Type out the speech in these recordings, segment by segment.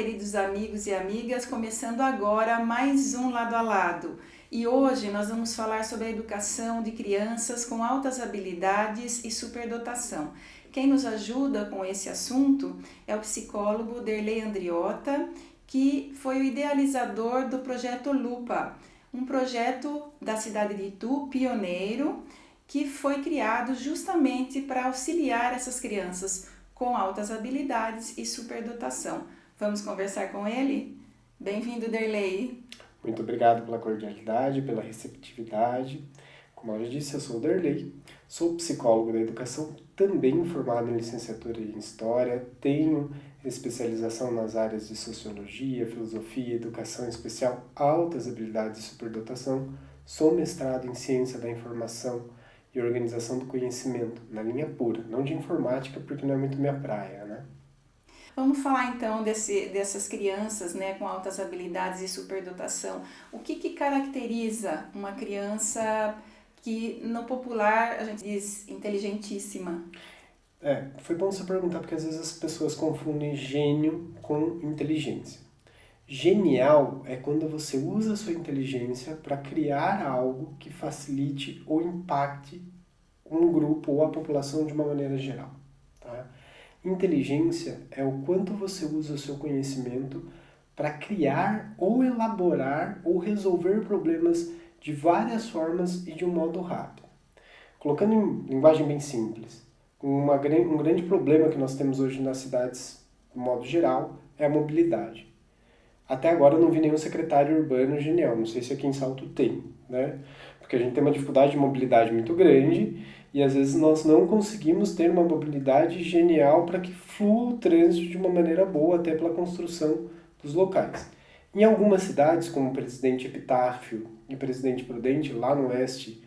queridos amigos e amigas, começando agora mais um Lado a Lado. E hoje nós vamos falar sobre a educação de crianças com altas habilidades e superdotação. Quem nos ajuda com esse assunto é o psicólogo Derlei Andriota, que foi o idealizador do projeto Lupa, um projeto da cidade de Itu, pioneiro, que foi criado justamente para auxiliar essas crianças com altas habilidades e superdotação. Vamos conversar com ele? Bem-vindo, Derlei. Muito obrigado pela cordialidade, pela receptividade. Como eu já disse, eu sou o Derlei, sou psicólogo da educação, também formado em licenciatura em História, tenho especialização nas áreas de Sociologia, Filosofia, Educação Especial, altas habilidades e superdotação, sou mestrado em Ciência da Informação e Organização do Conhecimento, na linha pura, não de informática, porque não é muito minha praia, né? Vamos falar então dessas crianças, né, com altas habilidades e superdotação. O que caracteriza uma criança que no popular a gente diz inteligentíssima? Foi bom você perguntar, porque às vezes as pessoas confundem gênio com inteligência. Genial é quando você usa a sua inteligência para criar algo que facilite ou impacte um grupo ou a população de uma maneira geral. Tá? Inteligência é o quanto você usa o seu conhecimento para criar ou elaborar ou resolver problemas de várias formas e de um modo rápido. Colocando em linguagem bem simples, um grande problema que nós temos hoje nas cidades, de modo geral, é a mobilidade. Até agora eu não vi nenhum secretário urbano genial, não sei se aqui em Salto tem, né? Porque a gente tem uma dificuldade de mobilidade muito grande e às vezes nós não conseguimos ter uma mobilidade genial para que flua o trânsito de uma maneira boa, até pela construção dos locais. Em algumas cidades, como Presidente Epitáfio e Presidente Prudente, lá no oeste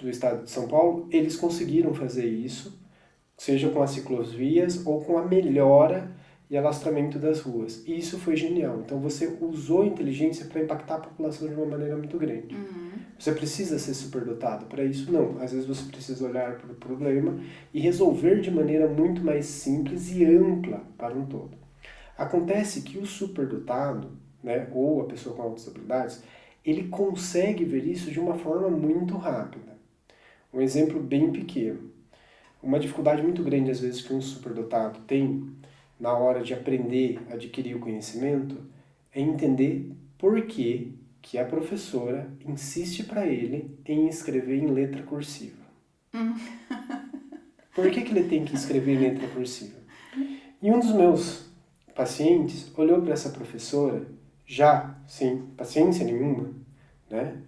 do estado de São Paulo, eles conseguiram fazer isso, seja com as ciclovias ou com a melhora e alastramento das ruas. E isso foi genial. Então você usou a inteligência para impactar a população de uma maneira muito grande. Você precisa ser superdotado para isso? Não. Às vezes você precisa olhar para o problema e resolver de maneira muito mais simples e ampla para um todo. Acontece que o superdotado, né, ou a pessoa com altas habilidades, ele consegue ver isso de uma forma muito rápida. Um exemplo bem pequeno. Uma dificuldade muito grande, às vezes, que um superdotado tem na hora de aprender, adquirir o conhecimento, é entender por que a professora insiste para ele em escrever em letra cursiva. Por que ele tem que escrever em letra cursiva? E um dos meus pacientes olhou para essa professora, já sem paciência nenhuma, né?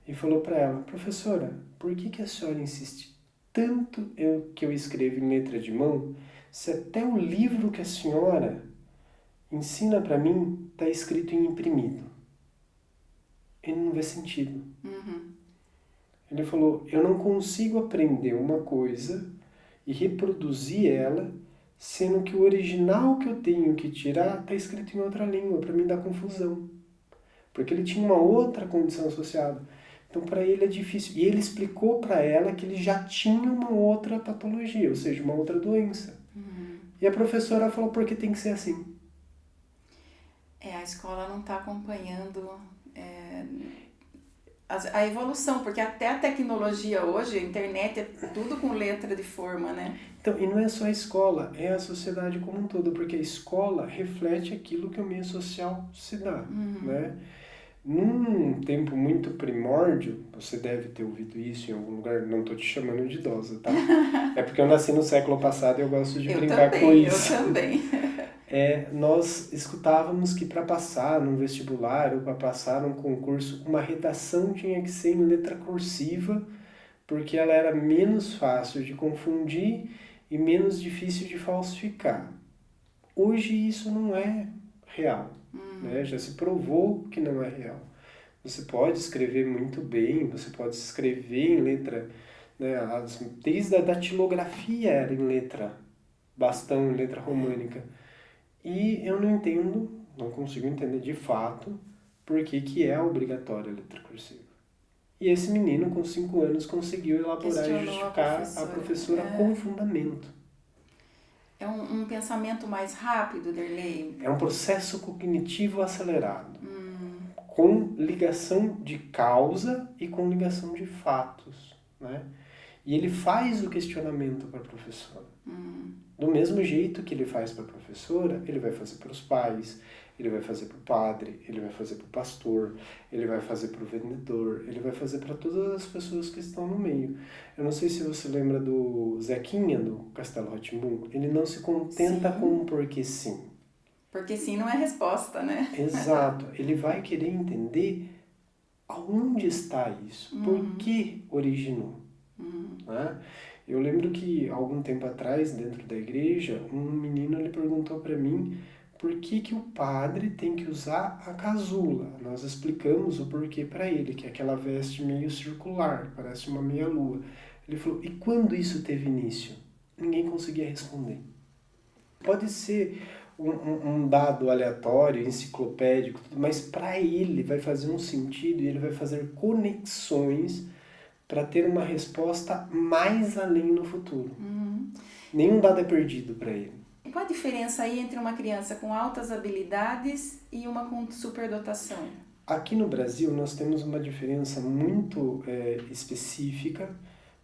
E falou para ela: professora, por que a senhora insiste tanto que eu escrevo em letra de mão, se até o livro que a senhora ensina para mim está escrito em imprimido? Ele não vê sentido. Ele falou: eu não consigo aprender uma coisa e reproduzir ela, sendo que o original que eu tenho que tirar está escrito em outra língua, para mim dá confusão. Porque ele tinha uma outra condição associada. Então, para ele é difícil. E ele explicou para ela que ele já tinha uma outra patologia, ou seja, uma outra doença. E a professora falou: por que tem que ser assim? A escola não está acompanhando a evolução, porque até a tecnologia hoje, a internet é tudo com letra de forma, né? Então, e não é só a escola, é a sociedade como um todo, porque a escola reflete aquilo que o meio social se dá, né? Num tempo muito primórdio, você deve ter ouvido isso em algum lugar, não estou te chamando de idosa, tá? É porque eu nasci no século passado e eu gosto de brincar com isso. Eu também. Nós escutávamos que para passar num vestibular ou para passar num concurso, uma redação tinha que ser em letra cursiva, porque ela era menos fácil de confundir e menos difícil de falsificar. Hoje isso não é real. Né? Já se provou que não é real. Você pode escrever muito bem, você pode escrever em letra, né? Desde a datilografia era em letra bastão, em letra românica. E eu não entendo, não consigo entender de fato por que é obrigatória a letra cursiva. E esse menino, com 5 anos, conseguiu elaborar e justificar a professora com fundamento. É um pensamento mais rápido, Derlei? É um processo cognitivo acelerado, com ligação de causa e com ligação de fatos, né? E ele faz o questionamento para a professora. Do mesmo jeito que ele faz para a professora, ele vai fazer para os pais, ele vai fazer para o padre, ele vai fazer para o pastor, ele vai fazer para o vendedor, ele vai fazer para todas as pessoas que estão no meio. Eu não sei se você lembra do Zequinha, do Castelo Rá-Tim-Bum. Ele não se contenta Sim. com um porque sim. Porque sim não é resposta, né? Exato. Ele vai querer entender aonde está isso, por que originou. Né? Eu lembro que, algum tempo atrás, dentro da igreja, um menino ele perguntou para mim por que o padre tem que usar a casula. Nós explicamos o porquê para ele, que é aquela veste meio circular, parece uma meia-lua. Ele falou, e quando isso teve início? Ninguém conseguia responder. Pode ser um dado aleatório, enciclopédico, mas para ele vai fazer um sentido e ele vai fazer conexões para ter uma resposta mais além no futuro. Nenhum dado é perdido para ele. Qual a diferença aí entre uma criança com altas habilidades e uma com superdotação? Aqui no Brasil nós temos uma diferença muito específica,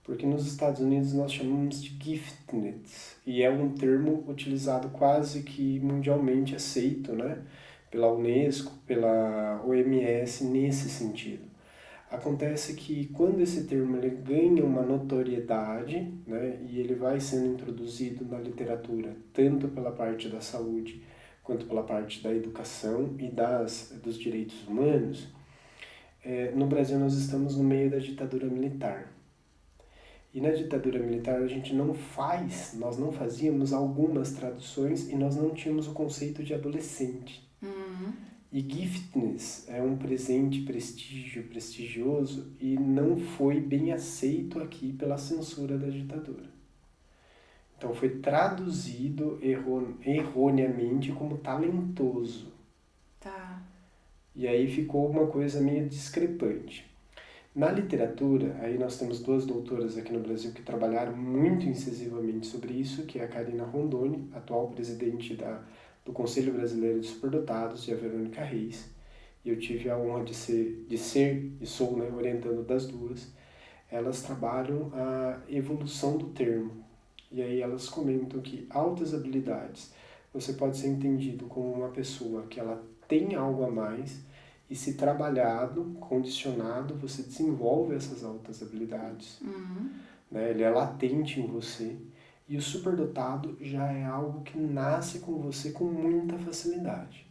porque nos Estados Unidos nós chamamos de giftedness, e é um termo utilizado quase que mundialmente aceito, né? Pela Unesco, pela OMS nesse sentido. Acontece que quando esse termo ele ganha uma notoriedade, né, e ele vai sendo introduzido na literatura, tanto pela parte da saúde, quanto pela parte da educação e dos direitos humanos, no Brasil nós estamos no meio da ditadura militar. E na ditadura militar nós não fazíamos algumas traduções e nós não tínhamos o conceito de adolescente. E giftedness é um prestigioso e não foi bem aceito aqui pela censura da ditadura. Então foi traduzido erroneamente como talentoso. Tá. E aí ficou uma coisa meio discrepante. Na literatura, aí nós temos duas doutoras aqui no Brasil que trabalharam muito incisivamente sobre isso, que é a Karina Rondoni, atual presidente do Conselho Brasileiro de Superdotados, e a Verônica Reis. E eu tive a honra de ser e sou, né, orientando das duas. Elas trabalham a evolução do termo. E aí elas comentam que altas habilidades, você pode ser entendido como uma pessoa que ela tem algo a mais, e se trabalhado, condicionado, você desenvolve essas altas habilidades. Né? Ele é latente em você. E o superdotado já é algo que nasce com você com muita facilidade.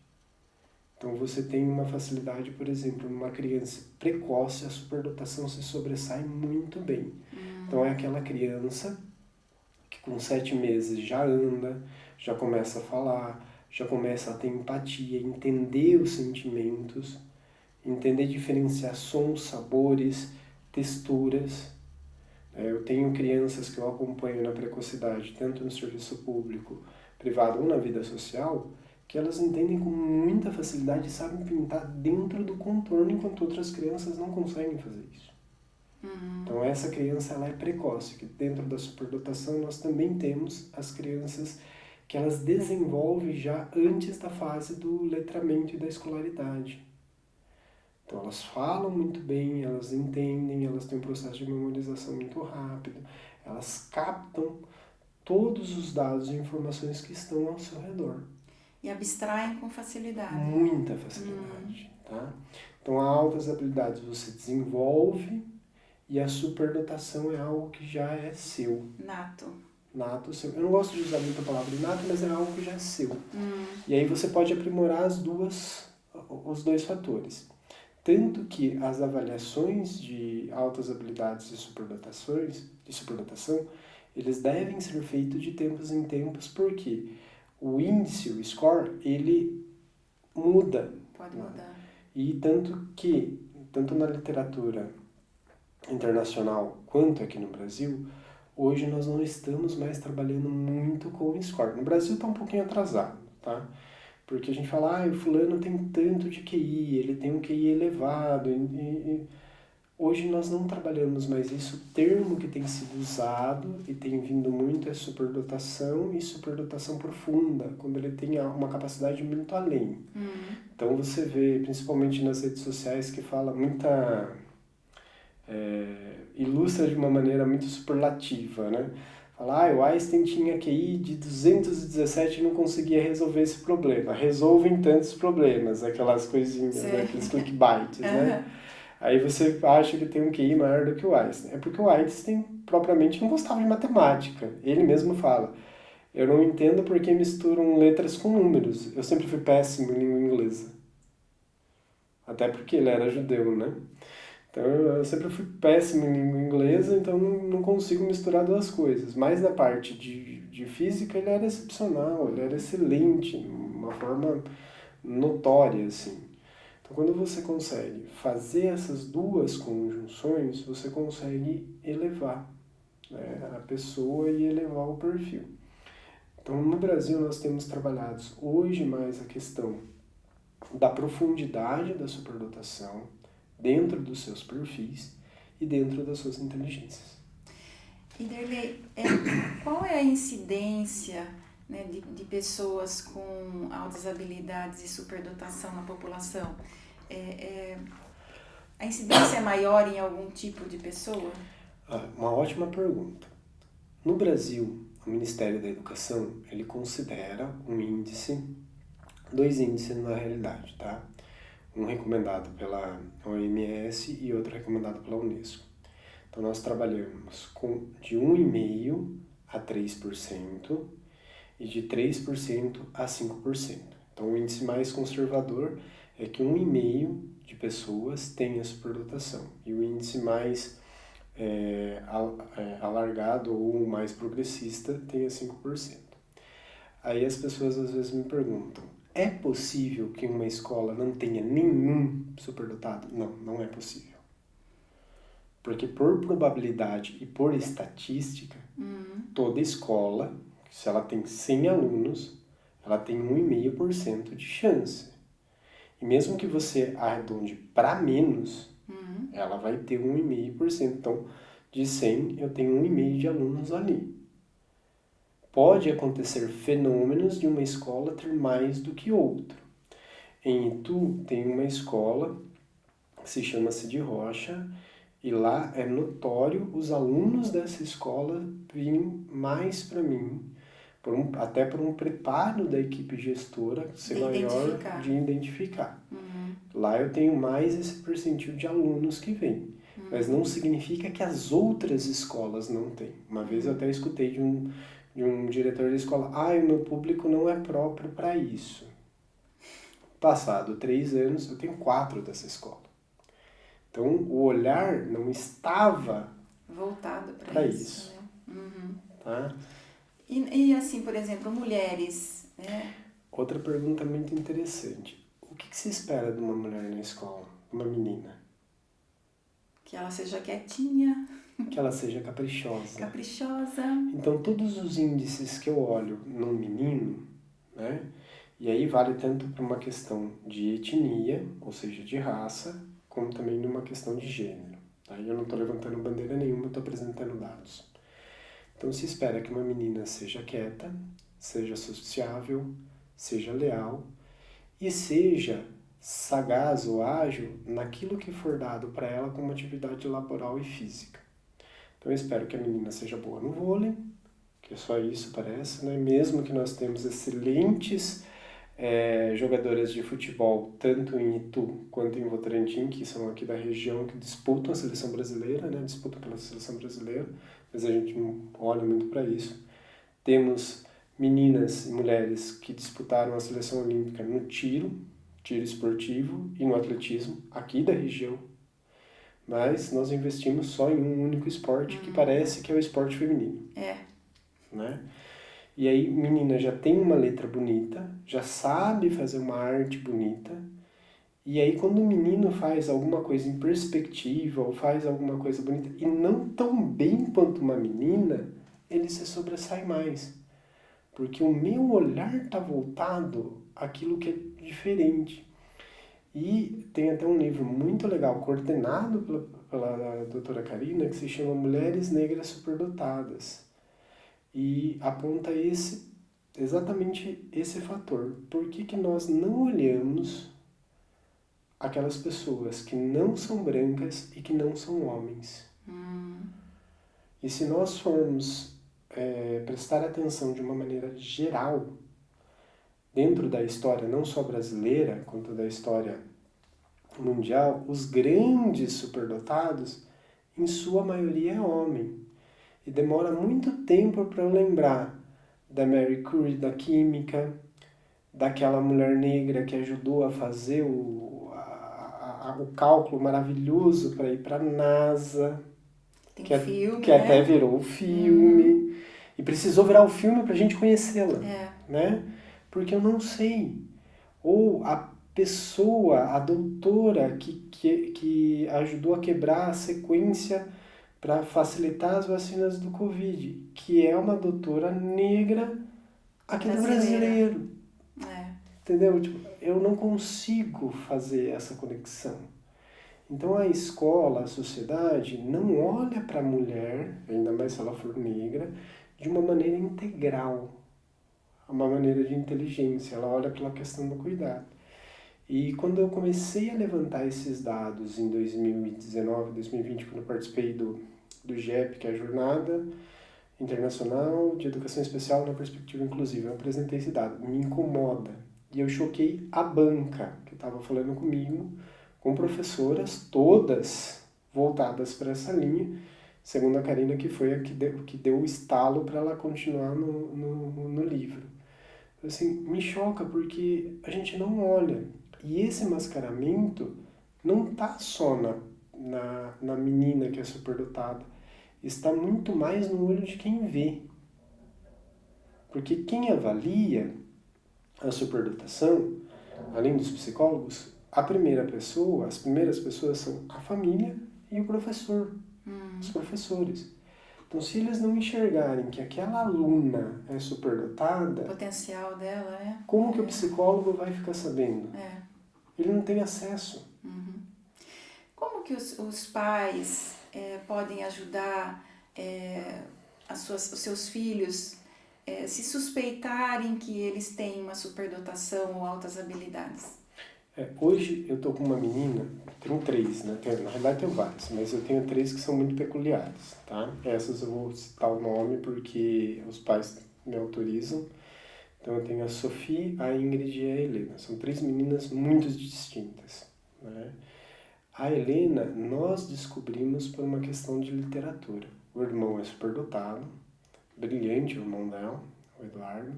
Então você tem uma facilidade, por exemplo, numa criança precoce, a superdotação se sobressai muito bem. Então é aquela criança que com 7 meses já anda, já começa a falar, já começa a ter empatia, entender os sentimentos, entender diferenciar sons, sabores, texturas. Eu tenho crianças que eu acompanho na precocidade, tanto no serviço público, privado ou na vida social, que elas entendem com muita facilidade e sabem pintar dentro do contorno, enquanto outras crianças não conseguem fazer isso. Então essa criança ela é precoce, que dentro da superdotação nós também temos as crianças que elas desenvolvem já antes da fase do letramento e da escolaridade. Então elas falam muito bem, elas entendem, elas têm um processo de memorização muito rápido, elas captam todos os dados e informações que estão ao seu redor. E abstraem com facilidade. Muita facilidade. Tá? Então, altas habilidades você desenvolve e a superdotação é algo que já é seu. Nato seu. Eu não gosto de usar muito a palavra nato, mas é algo que já é seu. E aí você pode aprimorar os dois fatores. Tanto que as avaliações de altas habilidades e superdotação, eles devem ser feitos de tempos em tempos, porque o índice, o score, ele muda. Pode mudar. E tanto na literatura internacional quanto aqui no Brasil, hoje nós não estamos mais trabalhando muito com o score. No Brasil está um pouquinho atrasado, tá? Porque a gente fala, o fulano tem tanto de QI, ele tem um QI elevado. Hoje nós não trabalhamos mais isso. O termo que tem sido usado e tem vindo muito é superdotação e superdotação profunda, quando ele tem uma capacidade muito além. Então você vê, principalmente nas redes sociais, que fala muita... ilustra de uma maneira muito superlativa, né? Fala, o Einstein tinha QI de 217 e não conseguia resolver esse problema. Resolvem tantos problemas, aquelas coisinhas, né? Aqueles clickbaits, né? Aí você acha que tem um QI maior do que o Einstein. É porque o Einstein propriamente não gostava de matemática. Ele mesmo fala, eu não entendo porque misturam letras com números. Eu sempre fui péssimo em língua inglesa. Até porque ele era judeu, né? Então eu sempre fui péssimo em língua inglesa, então não consigo misturar duas coisas. Mas na parte de física ele era excepcional, ele era excelente, de uma forma notória, assim. Então quando você consegue fazer essas duas conjunções, você consegue elevar, né, a pessoa e elevar o perfil. Então no Brasil nós temos trabalhado hoje mais a questão da profundidade da superdotação, dentro dos seus perfis e dentro das suas inteligências. E Derlei, qual é a incidência, né, de pessoas com altas habilidades e superdotação na população? A incidência é maior em algum tipo de pessoa? Uma ótima pergunta. No Brasil, o Ministério da Educação, ele considera um índice, dois índices na realidade, tá? Um recomendado pela OMS e outro recomendado pela Unesco. Então, nós trabalhamos de 1,5% a 3% e de 3% a 5%. Então, o índice mais conservador é que 1,5% de pessoas tem a superdotação e o índice mais alargado ou mais progressista tem a 5%. Aí as pessoas às vezes me perguntam, é possível que uma escola não tenha nenhum superdotado? Não, não é possível. Porque por probabilidade e por estatística, toda escola, se ela tem 100 alunos, ela tem 1,5% de chance. E mesmo que você arredonde para menos, ela vai ter 1,5%. Então, de 100, eu tenho 1,5% de alunos ali. Pode acontecer fenômenos de uma escola ter mais do que outra. Em Itu tem uma escola que se chama Cid Rocha e lá é notório os alunos dessa escola virem mais para mim, até por um preparo da equipe gestora ser maior de identificar. Lá eu tenho mais esse percentil de alunos que vêm. Mas não significa que as outras escolas não têm. Uma vez eu até escutei de um diretor da escola, o meu público não é próprio para isso. Passado 3 anos, eu tenho 4 dessa escola. Então, o olhar não estava voltado para isso. Né? Tá? E assim, por exemplo, mulheres, né? Outra pergunta muito interessante. O que se espera de uma mulher na escola, uma menina? Que ela seja quietinha. Que ela seja caprichosa. Caprichosa. Então, todos os índices que eu olho num menino, né? E aí vale tanto para uma questão de etnia, ou seja, de raça, como também numa questão de gênero. Tá? Eu não estou levantando bandeira nenhuma, eu estou apresentando dados. Então, se espera que uma menina seja quieta, seja sociável, seja leal e seja sagaz ou ágil naquilo que for dado para ela como atividade laboral e física. Então eu espero que a menina seja boa no vôlei, que é só isso parece, né? Mesmo que nós temos excelentes jogadoras de futebol, tanto em Itu quanto em Votorantim, que são aqui da região, que disputam a seleção brasileira, né? Disputam pela seleção brasileira, mas a gente não olha muito para isso. Temos meninas e mulheres que disputaram a seleção olímpica no tiro esportivo e no atletismo, aqui da região. Mas nós investimos só em um único esporte, que parece que é o esporte feminino. Né? E aí, menina já tem uma letra bonita, já sabe fazer uma arte bonita, e aí quando o menino faz alguma coisa em perspectiva, ou faz alguma coisa bonita, e não tão bem quanto uma menina, ele se sobressai mais. Porque o meu olhar está voltado àquilo que é diferente. E tem até um livro muito legal, coordenado pela doutora Karina, que se chama Mulheres Negras Superdotadas. E aponta exatamente esse fator. Por que nós não olhamos aquelas pessoas que não são brancas e que não são homens? E se nós formos prestar atenção de uma maneira geral, dentro da história não só brasileira, quanto da história mundial, os grandes superdotados, em sua maioria é homem. E demora muito tempo para eu lembrar da Marie Curie, da química, daquela mulher negra que ajudou a fazer o cálculo maravilhoso para ir para a NASA, que né? até virou o filme. E precisou virar o filme para a gente conhecê-la. Né? Porque eu não sei. Ou a pessoa, a doutora que ajudou a quebrar a sequência para facilitar as vacinas do Covid, que é uma doutora negra aqui no brasileiro. Entendeu? Tipo, eu não consigo fazer essa conexão. Então a escola, a sociedade, não olha para a mulher, ainda mais se ela for negra, de uma maneira integral, uma maneira de inteligência. Ela olha pela questão do cuidado. E quando eu comecei a levantar esses dados em 2019, 2020, quando eu participei do GEP, que é a Jornada Internacional de Educação Especial na Perspectiva Inclusiva, eu apresentei esse dado, me incomoda. E eu choquei a banca que estava falando comigo, com professoras todas voltadas para essa linha, segundo a Karina, que foi a que deu o estalo para ela continuar no livro. Assim, me choca porque a gente não olha. E esse mascaramento não está só na menina que é superdotada. Está muito mais no olho de quem vê. Porque quem avalia a superdotação, além dos psicólogos, as primeiras pessoas são a família e o professor, os professores. Então, se eles não enxergarem que aquela aluna é superdotada, o potencial dela, como que o psicólogo vai ficar sabendo? Ele não tem acesso. Como que os pais podem ajudar os seus filhos se suspeitarem que eles têm uma superdotação ou altas habilidades? Hoje eu tô com uma menina, tenho 3, né? Na realidade tenho várias, mas eu tenho 3 que são muito peculiares, tá? Essas eu vou citar o nome porque os pais me autorizam. Então eu tenho a Sofia, a Ingrid e a Helena. São 3 meninas muito distintas, né? A Helena nós descobrimos por uma questão de literatura. O irmão é superdotado, brilhante o irmão dela, o Eduardo.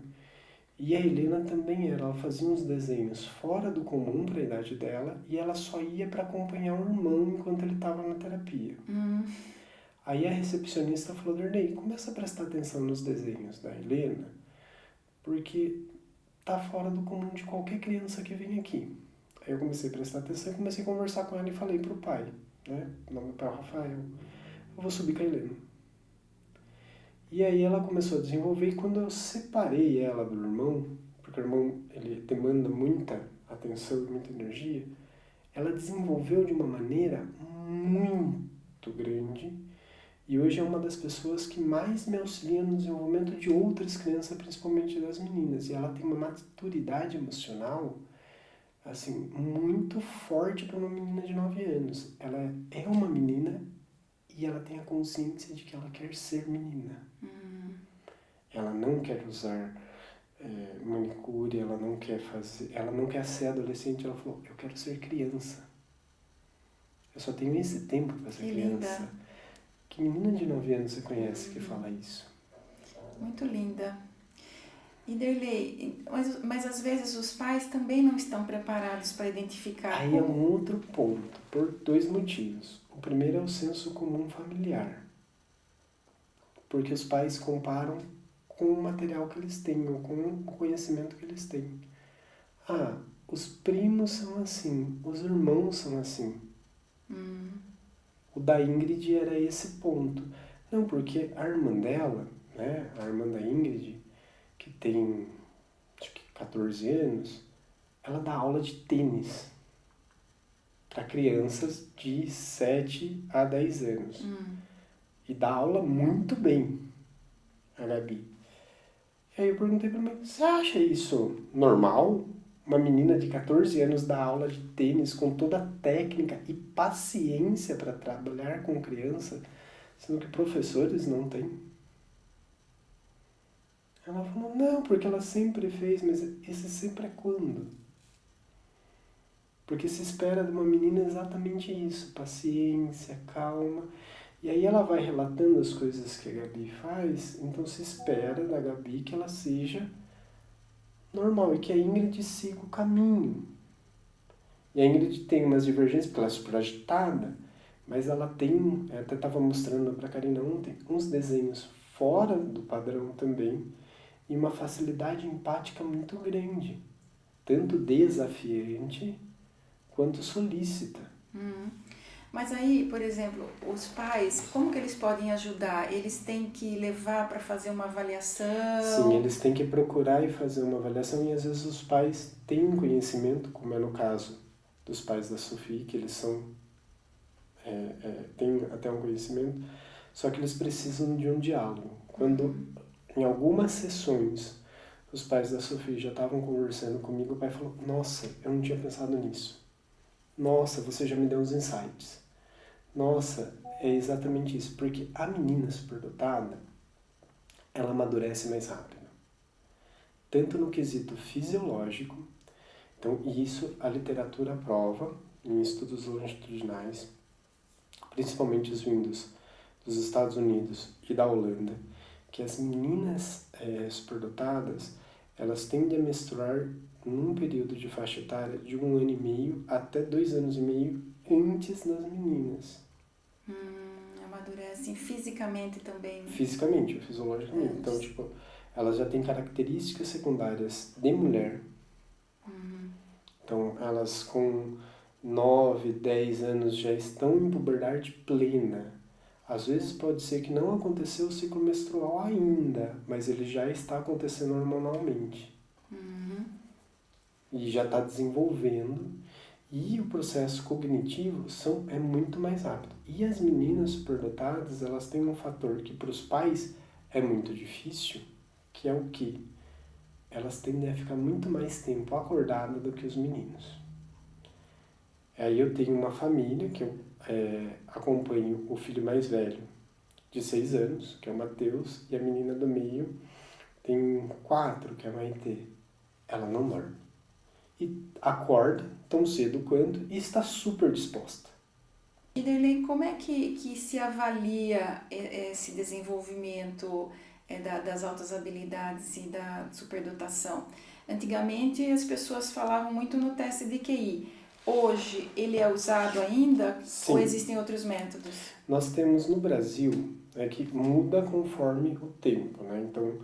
E a Helena também era, ela fazia uns desenhos fora do comum para a idade dela e ela só ia para acompanhar o irmão enquanto ele estava na terapia. Aí a recepcionista falou, Darley, começa a prestar atenção nos desenhos da Helena, porque tá fora do comum de qualquer criança que vem aqui. Aí eu comecei a prestar atenção e comecei a conversar com ela e falei pro pai, né? O nome do pai é Rafael, eu vou subir com a Helena. E aí ela começou a desenvolver e quando eu separei ela do irmão, porque o irmão ele demanda muita atenção e muita energia, ela desenvolveu de uma maneira muito grande e hoje é uma das pessoas que mais me auxilia no desenvolvimento de outras crianças, principalmente das meninas. E ela tem uma maturidade emocional assim, muito forte para uma menina de 9 anos. Ela é uma menina e ela tem a consciência de que ela quer ser menina. Ela não quer usar manicure, ela não quer ser adolescente. Ela falou, eu quero ser criança. Eu só tenho esse tempo para ser criança. Linda. Que menina de 9 anos você conhece que fala isso? Muito linda. E Darley, mas às vezes os pais também não estão preparados para identificar. Aí é um outro ponto, por 2 motivos. O primeiro é o senso comum familiar. Porque os pais comparam com o material que eles têm, ou com o conhecimento que eles têm. Ah, os primos são assim, os irmãos são assim. O da Ingrid era esse ponto. Não, porque a irmã dela, né, a irmã da Ingrid, que tem acho que 14 anos, ela dá aula de tênis. para crianças de 7 a 10 anos. E dá aula muito bem, a Gabi. E aí eu perguntei pra mim, você acha isso normal? Uma menina de 14 anos dar aula de tênis com toda a técnica e paciência para trabalhar com criança, sendo que professores não têm? Ela falou, não, porque ela sempre fez, mas esse sempre é quando? Porque se espera de uma menina exatamente isso, paciência, calma. E aí ela vai relatando as coisas que a Gabi faz, então se espera da Gabi que ela seja normal e que a Ingrid siga o caminho. E a Ingrid tem umas divergências, porque ela é super agitada, mas ela tem, eu até estava mostrando para a Karina ontem, uns desenhos fora do padrão também, e uma facilidade empática muito grande, tanto desafiante quanto solícita. Mas aí, por exemplo, os pais, como que eles podem ajudar? Eles têm que levar para fazer uma avaliação? Sim, eles têm que procurar e fazer uma avaliação, e às vezes os pais têm conhecimento, como é no caso dos pais da Sofia, que eles são têm até um conhecimento, só que eles precisam de um diálogo. Quando, em algumas sessões, os pais da Sofia já estavam conversando comigo, o pai falou, nossa, eu não tinha pensado nisso. Nossa, você já me deu uns insights. Nossa, é exatamente isso. Porque a menina superdotada, ela amadurece mais rápido. Tanto no quesito fisiológico, então isso a literatura prova, em estudos longitudinais, principalmente os vindos dos Estados Unidos e da Holanda, que as meninas superdotadas, elas tendem a menstruar num período de faixa etária de 1 ano e meio até 2 anos e meio antes das meninas. Amadurecem fisicamente também. Fisicamente ou fisiologicamente. Então, tipo, elas já têm características secundárias de mulher. Então, elas com 9, 10 anos já estão em puberdade plena. Às vezes pode ser que não aconteceu o ciclo menstrual ainda, mas ele já está acontecendo hormonalmente. E já está desenvolvendo. E o processo cognitivo é muito mais rápido. E as meninas superdotadas, elas têm um fator que para os pais é muito difícil, que é o quê? Elas tendem a ficar muito mais tempo acordadas do que os meninos. Aí eu tenho uma família que eu acompanho o filho mais velho, de 6 anos, que é o Matheus, e a menina do meio tem 4, que é a Maitê. Ela não dorme. E acorda tão cedo quanto e está super disposta. E Derlei, como é que se avalia esse desenvolvimento das altas habilidades e da superdotação? Antigamente as pessoas falavam muito no teste de QI. Hoje ele é usado ainda? Sim. Ou existem outros métodos? Nós temos no Brasil, que muda conforme o tempo, né? Então,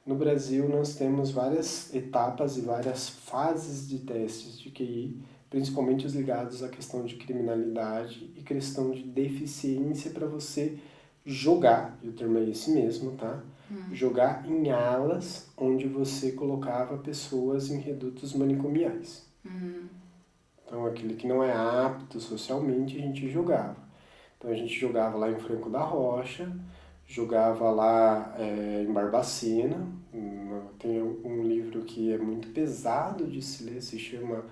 no Brasil nós temos várias etapas e várias fases de testes de QI, principalmente os ligados à questão de criminalidade e questão de deficiência para você jogar, e o termo é esse mesmo, tá? Jogar em alas onde você colocava pessoas em redutos manicomiais. Então, aquele que não é apto socialmente, a gente jogava. Então, a gente jogava lá em Franco da Rocha, jogava lá em Barbacena. Tem um livro que é muito pesado de se ler, se chama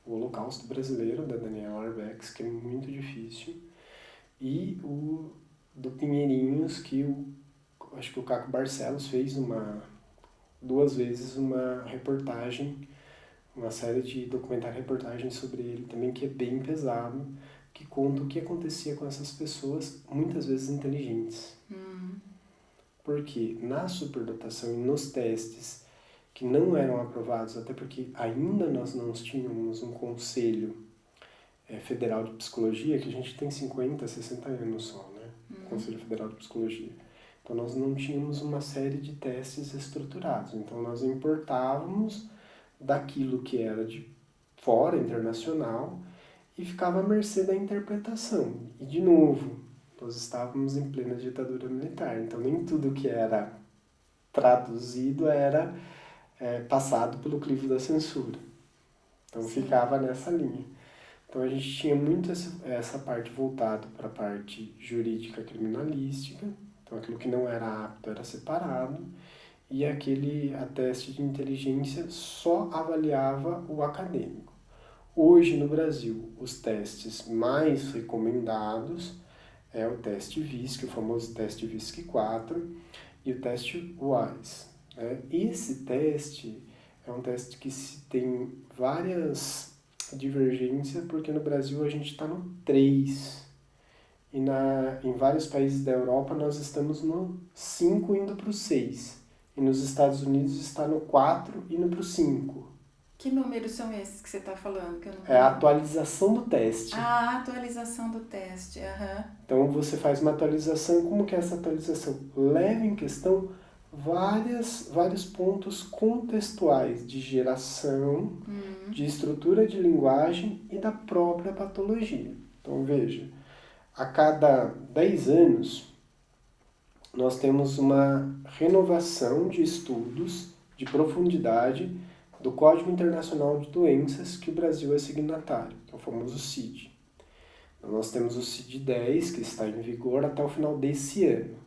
O Holocausto Brasileiro, da Daniela Arbex, que é muito difícil. E o do Pinheirinhos, que acho que o Caco Barcelos fez 2 vezes uma reportagem, uma série de documentário-reportagens sobre ele também, que é bem pesado, que conta o que acontecia com essas pessoas, muitas vezes inteligentes. Porque na superdotação e nos testes que não eram aprovados, até porque ainda nós não tínhamos um conselho federal de psicologia, que a gente tem 50, 60 anos só, né? Conselho Federal de Psicologia. Então nós não tínhamos uma série de testes estruturados. Então nós importávamos daquilo que era de fora, internacional, e ficava à mercê da interpretação. E, de novo, nós estávamos em plena ditadura militar, então nem tudo que era traduzido era passado pelo crivo da censura. Então ficava nessa linha. Então a gente tinha muito essa parte voltada para a parte jurídica criminalística, então aquilo que não era apto era separado, e a teste de inteligência só avaliava o acadêmico. Hoje no Brasil, os testes mais recomendados é o teste VISC, o famoso teste VISC 4, e o teste WISE. Né? Esse teste é um teste que tem várias divergências, porque no Brasil a gente está no 3, e em vários países da Europa nós estamos no 5 indo para o 6, e nos Estados Unidos está no 4 indo para o 5. Que números são esses que você está falando? Que eu não É a atualização do teste. Ah, a atualização do teste. Uhum. Então você faz uma atualização, como que é essa atualização? Leva em questão vários pontos contextuais de geração, de estrutura de linguagem e da própria patologia. Então veja, a cada 10 anos nós temos uma renovação de estudos de profundidade do Código Internacional de Doenças que o Brasil é signatário, que é o famoso CID. Então, nós temos o CID-10, que está em vigor até o final desse ano.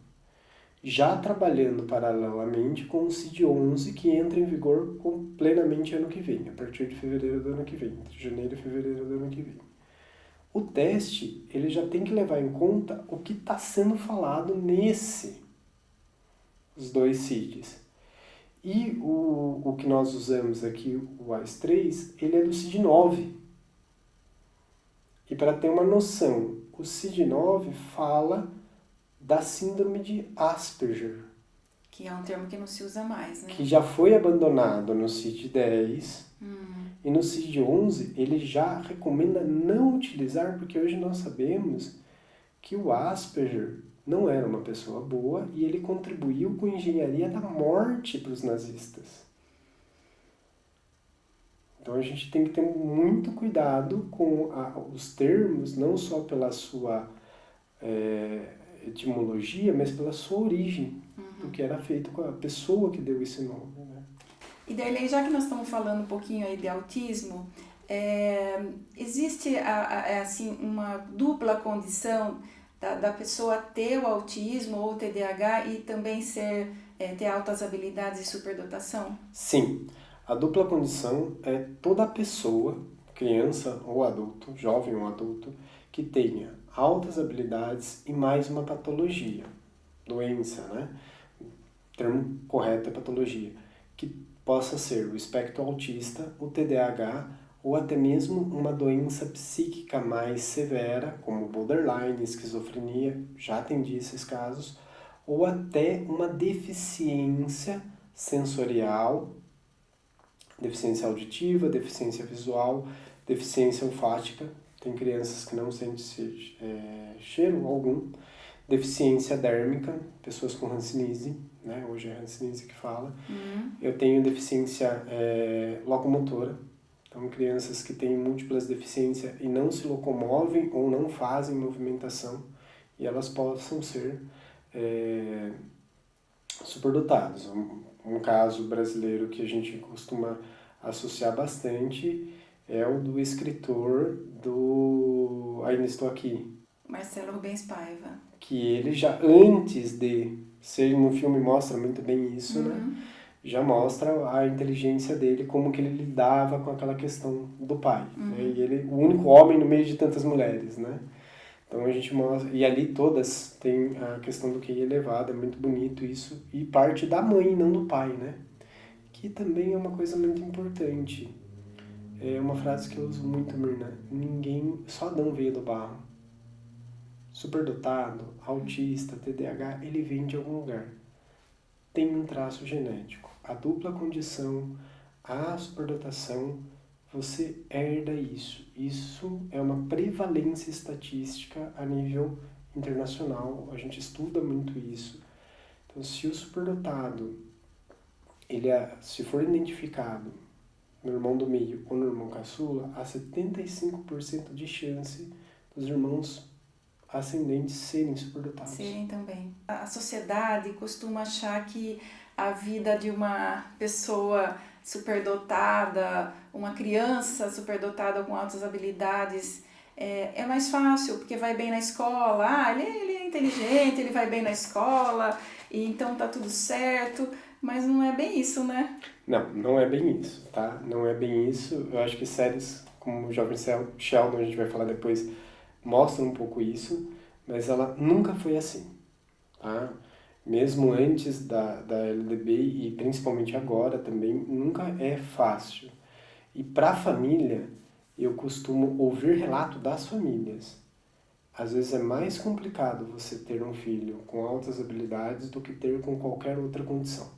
Já trabalhando paralelamente com o CID-11, que entra em vigor plenamente ano que vem, a partir de fevereiro do ano que vem, entre janeiro e fevereiro do ano que vem. O teste, ele já tem que levar em conta o que está sendo falado os dois CIDs. E o que nós usamos aqui, o WISE-3, ele é do CID-9. E para ter uma noção, o CID-9 fala da síndrome de Asperger. Que é um termo que não se usa mais, né? Que já foi abandonado no CID-10. E no CID-11 ele já recomenda não utilizar, porque hoje nós sabemos que o Asperger não era uma pessoa boa e ele contribuiu com a engenharia da morte para os nazistas. Então a gente tem que ter muito cuidado com os termos, não só pela sua etimologia, mas pela sua origem, do que era feito com a pessoa que deu esse nome. Né? E Darley, já que nós estamos falando um pouquinho aí de autismo, existe assim, uma dupla condição da pessoa ter o autismo ou o TDAH e também ter altas habilidades e superdotação? Sim, a dupla condição é toda pessoa, criança ou adulto, jovem ou adulto, que tenha altas habilidades e mais uma patologia, doença, né? O termo correto é patologia, que possa ser o espectro autista, o TDAH, ou até mesmo uma doença psíquica mais severa, como borderline, esquizofrenia, já atendi esses casos, ou até uma deficiência sensorial, deficiência auditiva, deficiência visual, deficiência olfática, tem crianças que não sentem cheiro algum, deficiência dérmica, pessoas com hanseníase, né? Hoje é hanseníase que fala. Eu tenho deficiência locomotora, então crianças que têm múltiplas deficiências e não se locomovem ou não fazem movimentação, e elas possam ser superdotadas. Um caso brasileiro que a gente costuma associar bastante é o do escritor do Ainda Estou Aqui. Marcelo Rubens Paiva. Que ele já, antes de ser no filme, mostra muito bem isso, né? Já mostra a inteligência dele, como que ele lidava com aquela questão do pai. Né? E ele, o único homem no meio de tantas mulheres, né? Então a gente mostra, e ali todas tem a questão do QI elevado, é muito bonito isso, e parte da mãe, não do pai, né? Que também é uma coisa muito importante. É uma frase que eu uso muito, Mirna. Só Adão veio do barro. Superdotado, autista, TDAH, ele vem de algum lugar. Tem um traço genético. A dupla condição, a superdotação, você herda isso. Isso é uma prevalência estatística a nível internacional. A gente estuda muito isso. Então, se o superdotado, se for identificado no irmão do meio ou no irmão caçula, há 75% de chance dos irmãos ascendentes serem superdotados. Serem também. A sociedade costuma achar que a vida de uma pessoa superdotada, uma criança superdotada com altas habilidades, é mais fácil, porque vai bem na escola, ele é inteligente, ele vai bem na escola, e então tá tudo certo, mas não é bem isso, né? Não é bem isso, tá? Não é bem isso. Eu acho que séries como o Jovem Sheldon, a gente vai falar depois, mostram um pouco isso, mas ela nunca foi assim, tá? Mesmo antes da LDB e principalmente agora também, nunca é fácil. E para a família, eu costumo ouvir relato das famílias. Às vezes é mais complicado você ter um filho com altas habilidades do que ter com qualquer outra condição.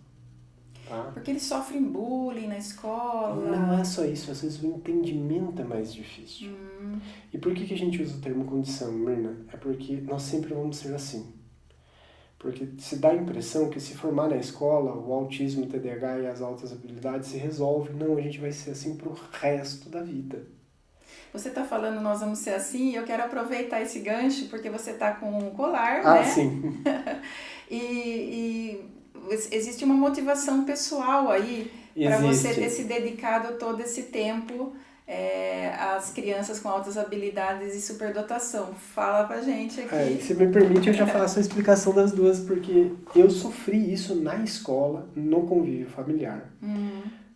Tá? Porque eles sofrem bullying na escola. Não é só isso, às vezes o entendimento é mais difícil. E por que a gente usa o termo condição, Mirna? É porque nós sempre vamos ser assim. Porque se dá a impressão que se formar na escola, o autismo, o TDAH e as altas habilidades se resolve. Não, a gente vai ser assim pro resto da vida. Você está falando nós vamos ser assim, e eu quero aproveitar esse gancho, porque você está com um colar, Ah, né? sim. e existe uma motivação pessoal aí para você ter se dedicado todo esse tempo às crianças com altas habilidades e superdotação. Fala pra gente aqui. Se me permite, eu já faço a explicação das duas, porque eu sofri isso na escola, no convívio familiar.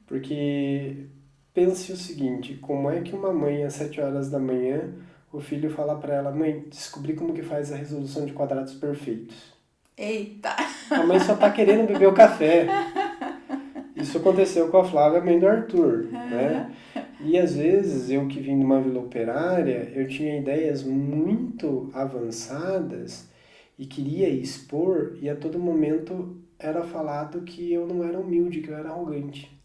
Porque pense o seguinte, como é que uma mãe às 7 horas da manhã, o filho fala para ela, mãe, descobri como que faz a resolução de quadrados perfeitos. Eita! A mãe só tá querendo beber o café. Isso aconteceu com a Flávia, mãe do Arthur, né? E às vezes, eu que vim de uma vila operária, eu tinha ideias muito avançadas e queria expor, e a todo momento era falado que eu não era humilde, que eu era arrogante.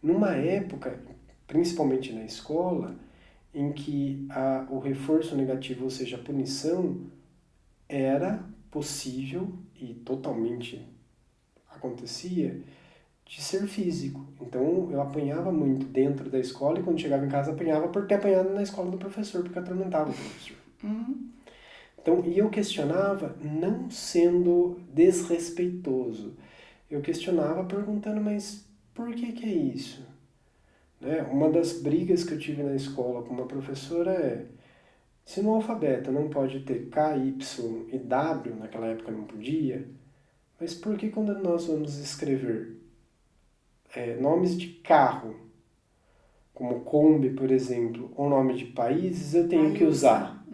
Numa época, principalmente na escola, em que o reforço negativo, ou seja, a punição, era possível e totalmente acontecia de ser físico. Então eu apanhava muito dentro da escola e quando chegava em casa apanhava por ter apanhado na escola do professor, porque atormentava o professor. Então, e eu questionava não sendo desrespeitoso. Eu questionava perguntando, mas por que é isso? Né? Uma das brigas que eu tive na escola com uma professora é, se no alfabeto não pode ter K, Y e W, naquela época não podia, mas por que quando nós vamos escrever nomes de carro, como Kombi, por exemplo, ou nome de países, eu tenho que usar?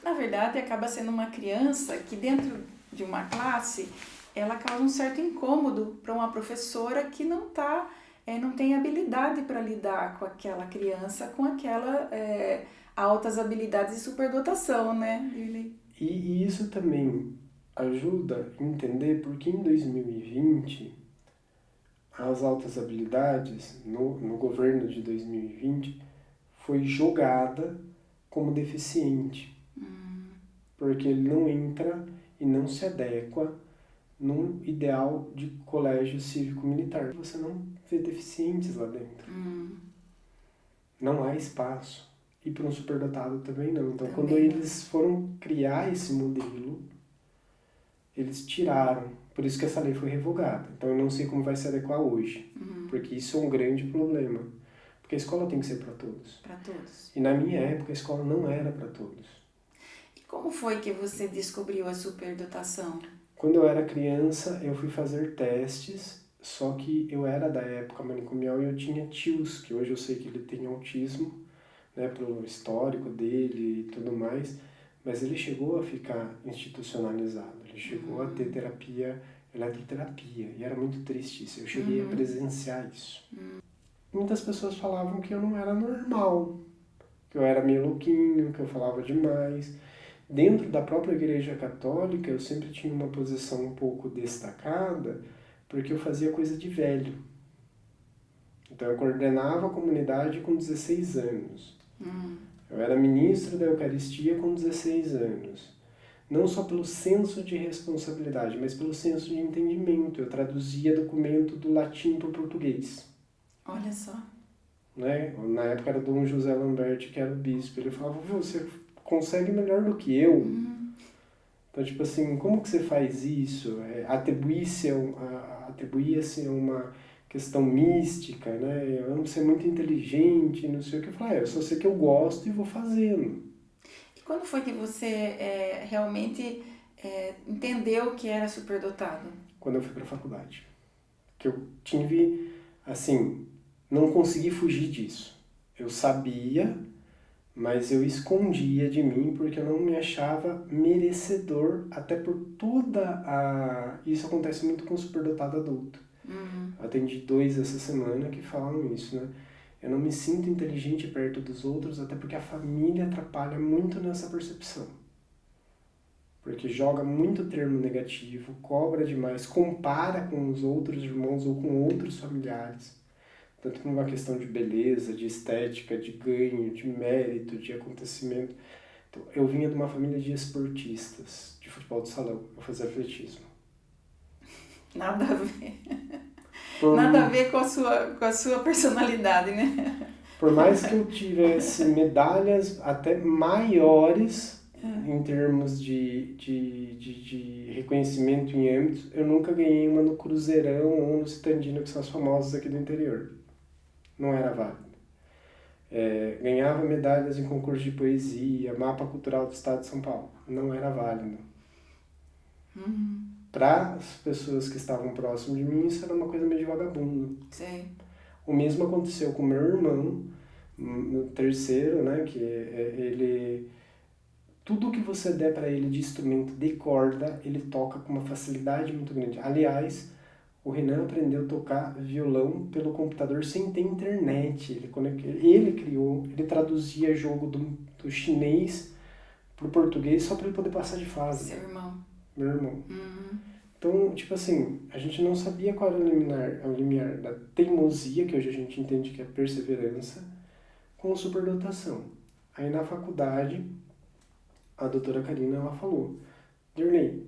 Na verdade, acaba sendo uma criança que dentro de uma classe, ela causa um certo incômodo para uma professora que não tem habilidade para lidar com aquela criança, com aquela altas habilidades de superdotação, né? E isso também ajuda a entender porque em 2020 as altas habilidades no governo de 2020 foi jogada como deficiente. Porque ele não entra e não se adequa num ideal de colégio cívico-militar. Você não vê deficientes lá dentro. Não há espaço. E para um superdotado também não. Então, quando eles foram criar esse modelo, eles tiraram. Por isso que essa lei foi revogada. Então, eu não sei como vai se adequar hoje. Porque isso é um grande problema. Porque a escola tem que ser para todos. Para todos. E na minha época, a escola não era para todos. E como foi que você descobriu a superdotação? Quando eu era criança, eu fui fazer testes, só que eu era da época manicomial e eu tinha tios, que hoje eu sei que ele tem autismo, né, pelo histórico dele e tudo mais, mas ele chegou a ficar institucionalizado, ele chegou a ter terapia, eletroterapia, e era muito triste isso, eu cheguei a presenciar isso. Muitas pessoas falavam que eu não era normal, que eu era meio louquinho, que eu falava demais. Dentro da própria Igreja Católica, eu sempre tinha uma posição um pouco destacada, porque eu fazia coisa de velho. Então, eu coordenava a comunidade com 16 anos. Eu era ministro da Eucaristia com 16 anos. Não só pelo senso de responsabilidade, mas pelo senso de entendimento. Eu traduzia documento do latim para o português. Olha só. Né? Na época era Dom José Lamberti, que era o bispo. Ele falava, você consegue melhor do que eu. Então, tipo assim, como que você faz isso? Atribuir-se a uma questão mística, né? Eu não ser muito inteligente, não sei o que. Eu falo, eu só sei que eu gosto e vou fazendo. E quando foi que você realmente entendeu que era superdotado? Quando eu fui para a faculdade. Que eu tive, assim, não consegui fugir disso. Eu sabia, mas eu escondia de mim porque eu não me achava merecedor, até por toda a... Isso acontece muito com o superdotado adulto. Eu atendi 2 essa semana que falam isso, né? Eu não me sinto inteligente perto dos outros, até porque a família atrapalha muito nessa percepção. Porque joga muito termo negativo, cobra demais, compara com os outros irmãos ou com outros familiares. Tanto por uma questão de beleza, de estética, de ganho, de mérito, de acontecimento. Então, eu vinha de uma família de esportistas, de futebol de salão. Eu fazia atletismo. Nada a ver. Por, Nada a ver com a sua personalidade, né? por mais que eu tivesse medalhas até maiores em termos de reconhecimento em âmbitos, eu nunca ganhei uma no Cruzeirão ou no Citandino, que são as famosas aqui do interior. Não era válido. Ganhava medalhas em concurso de poesia, mapa cultural do estado de São Paulo. Não era válido. Para as pessoas que estavam próximas de mim, isso era uma coisa meio de vagabundo. Sei. O mesmo aconteceu com meu irmão, no terceiro, né, que ele... Tudo que você der para ele de instrumento de corda, ele toca com uma facilidade muito grande. Aliás, o Renan aprendeu a tocar violão pelo computador sem ter internet. Ele criou, ele traduzia jogo do chinês pro português só para ele poder passar de fase. Seu irmão. Meu irmão. Então, tipo assim, a gente não sabia qual era o limiar da teimosia, que hoje a gente entende que é perseverança, com superdotação. Aí na faculdade, a doutora Karina, ela falou, Dirley,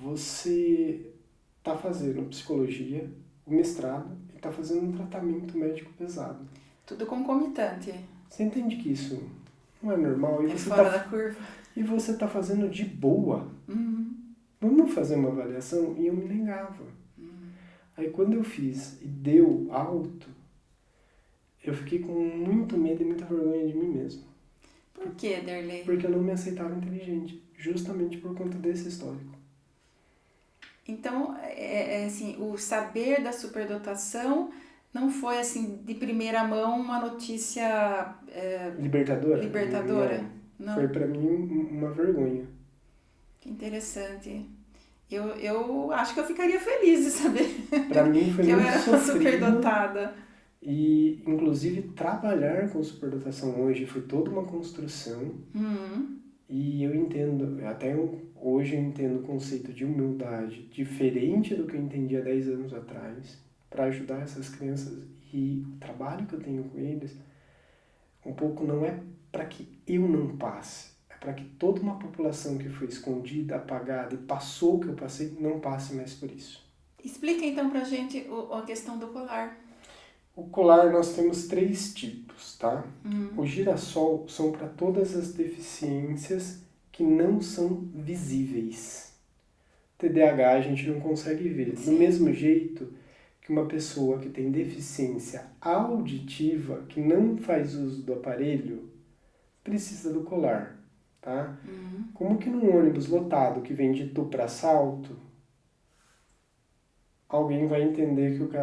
você está fazendo psicologia, o mestrado, e está fazendo um tratamento médico pesado. Tudo concomitante. Você entende que isso não é normal? E É você fora da curva. E você está fazendo de boa. Vamos fazer uma avaliação? E eu me negava. Aí quando eu fiz e deu alto, eu fiquei com muito medo e muita vergonha de mim mesmo. Por que, Derley? Porque eu não me aceitava inteligente, justamente por conta desse histórico. Então, assim, o saber da superdotação não foi, assim, de primeira mão uma notícia... Libertadora? Libertadora? Não. Foi pra mim uma vergonha. Que interessante. Eu acho que eu ficaria feliz de saber Pra mim foi que eu muito era sofrido. superdotada. E, inclusive, trabalhar com superdotação hoje foi toda uma construção. E eu entendo, hoje eu entendo o conceito de humildade diferente do que eu entendia 10 anos atrás, para ajudar essas crianças. E o trabalho que eu tenho com eles, um pouco não é para que eu não passe, é para que toda uma população que foi escondida, apagada e passou o que eu passei, não passe mais por isso. Explica então pra gente a questão do colar. O colar nós temos 3 tipos, tá? O girassol são para todas as deficiências que não são visíveis. TDAH a gente não consegue ver. Sim. Do mesmo jeito que uma pessoa que tem deficiência auditiva, que não faz uso do aparelho, precisa do colar, tá? Como que num ônibus lotado que vem de Itu para Salto, alguém vai entender que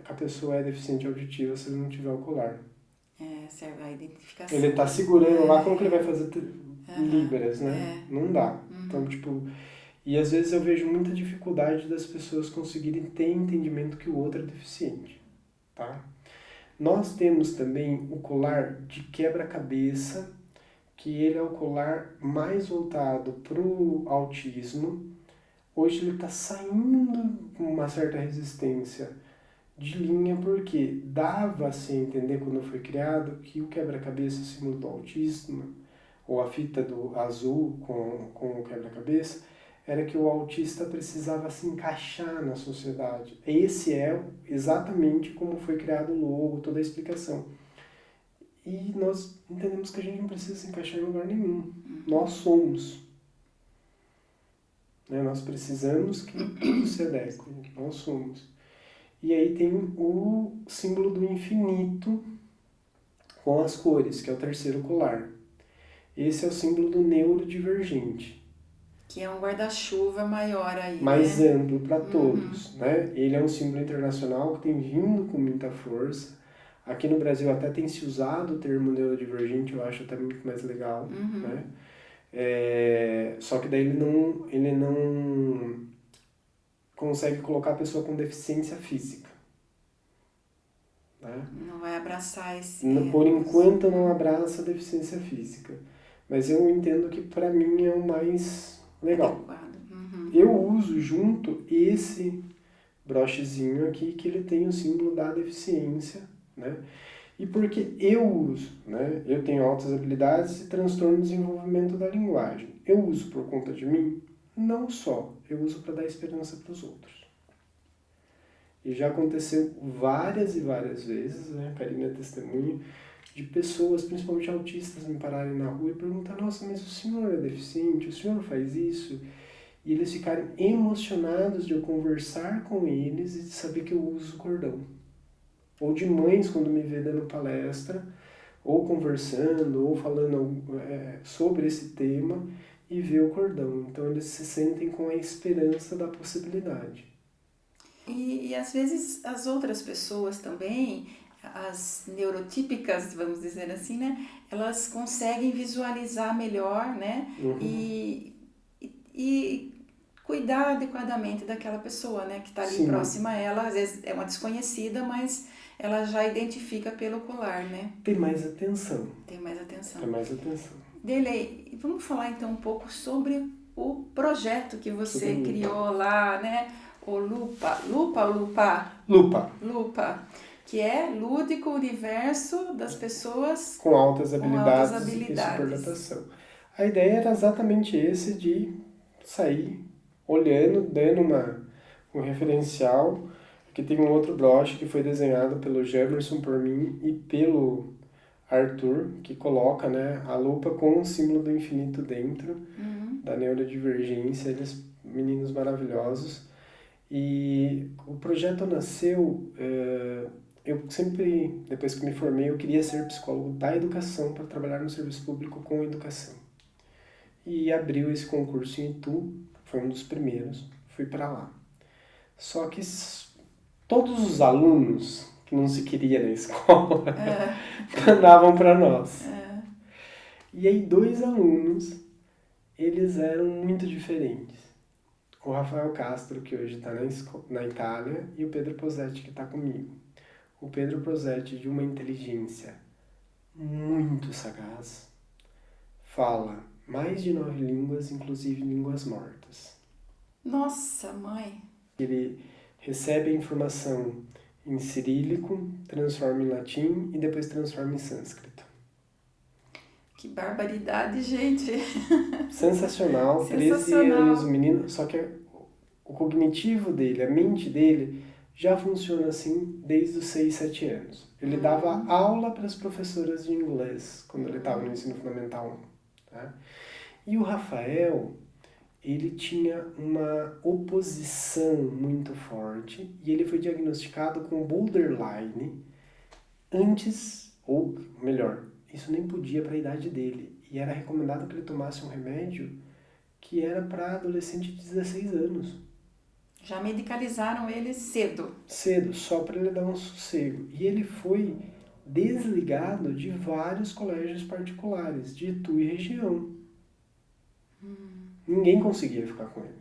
a pessoa é deficiente auditiva se ele não tiver o colar. Serve a identificação. Ele tá segurando lá, como que ele vai fazer libras, né? Não dá. Então, tipo... E às vezes eu vejo muita dificuldade das pessoas conseguirem ter entendimento que o outro é deficiente, tá? Nós temos também o colar de quebra-cabeça, que ele é o colar mais voltado pro autismo. Hoje ele está saindo com uma certa resistência de linha, porque dava-se a entender quando foi criado que o quebra-cabeça símbolo do autismo, ou a fita do azul com o quebra-cabeça, era que o autista precisava se encaixar na sociedade. Esse é exatamente como foi criado o logo, toda a explicação. E nós entendemos que a gente não precisa se encaixar em lugar nenhum. Nós somos. né? Nós precisamos que tudo se adeque, nós somos. E aí tem o símbolo do infinito com as cores, que é o terceiro colar. Esse é o símbolo do neurodivergente. Que é um guarda-chuva maior aí, Mais né? amplo para todos, né? Ele é um símbolo internacional que tem vindo com muita força. Aqui no Brasil até tem se usado o termo neurodivergente, eu acho até muito mais legal, né? Só que daí ele não consegue colocar a pessoa com deficiência física, né? Não vai abraçar esse... Por enquanto não abraça a deficiência física, mas eu entendo que para mim é o mais legal. adequado. Eu uso junto esse brochezinho aqui, que ele tem o símbolo da deficiência, né? E porque eu uso, né? Eu tenho altas habilidades e transtorno de desenvolvimento da linguagem. Eu uso por conta de mim? Não só. Eu uso para dar esperança para os outros. E já aconteceu várias e várias vezes, né? A Karina é testemunha, de pessoas, principalmente autistas, me pararem na rua e perguntar: nossa, mas o senhor é deficiente? O senhor faz isso? E eles ficarem emocionados de eu conversar com eles e de saber que eu uso cordão. Ou de mães, quando me vê dando palestra, ou conversando, ou falando sobre esse tema, e vê o cordão. Então eles se sentem com a esperança da possibilidade. E às vezes as outras pessoas também, as neurotípicas, vamos dizer assim, né? Elas conseguem visualizar melhor, né? E cuidar adequadamente daquela pessoa, né? Que está ali próxima a ela. Às vezes é uma desconhecida, mas ela já identifica pelo colar, né? Tem mais atenção. Delei, vamos falar então um pouco sobre o projeto que você criou lá, né? O Lupa, que é Lúdico Universo das Pessoas com altas habilidades e superdotação. A ideia era exatamente esse, de sair olhando, dando um referencial, que tem um outro broche que foi desenhado pelo Jamerson por mim e pelo Arthur, que coloca, né, a lupa com o símbolo do infinito dentro, da neurodivergência, eles meninos maravilhosos. E o projeto nasceu, eu sempre, depois que me formei, eu queria ser psicólogo da educação para trabalhar no serviço público com educação. E abriu esse concurso em Itu, foi um dos primeiros, fui para lá. Só que todos os alunos que não se queria na escola mandavam para nós. E aí 2 alunos, eles eram muito diferentes. O Rafael Castro, que hoje está na Itália, e o Pedro Posetti, que está comigo. O Pedro Posetti, de uma inteligência muito sagaz, fala mais de 9 línguas, inclusive línguas mortas. Nossa, mãe! Ele recebe a informação em cirílico, transforma em latim e depois transforma em sânscrito. Que barbaridade, gente! Sensacional, 13 anos o menino, só que o cognitivo dele, a mente dele, já funciona assim desde os 6, 7 anos. Ele dava aula para as professoras de inglês quando ele estava no ensino fundamental 1. Tá? E o Rafael, ele tinha uma oposição muito forte e ele foi diagnosticado com borderline antes, ou melhor, isso nem podia para a idade dele. E era recomendado que ele tomasse um remédio que era para adolescente de 16 anos. Já medicalizaram ele cedo. Cedo, só para ele dar um sossego. E ele foi desligado de vários colégios particulares, de Itu e região. Ninguém conseguia ficar com ele.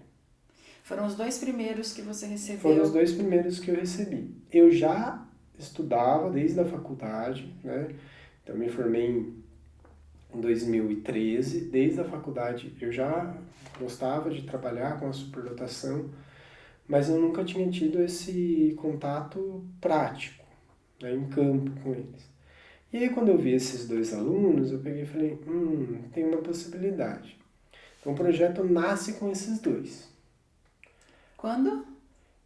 Foram os 2 primeiros que você recebeu? Foram os 2 primeiros que eu recebi. Eu já estudava desde a faculdade, né? Então, me formei em 2013. Desde a faculdade, eu já gostava de trabalhar com a superdotação, mas eu nunca tinha tido esse contato prático, né, em campo com eles. E aí, quando eu vi esses 2 alunos, eu peguei e falei, tem uma possibilidade. Então, o projeto nasce com esses 2. Quando?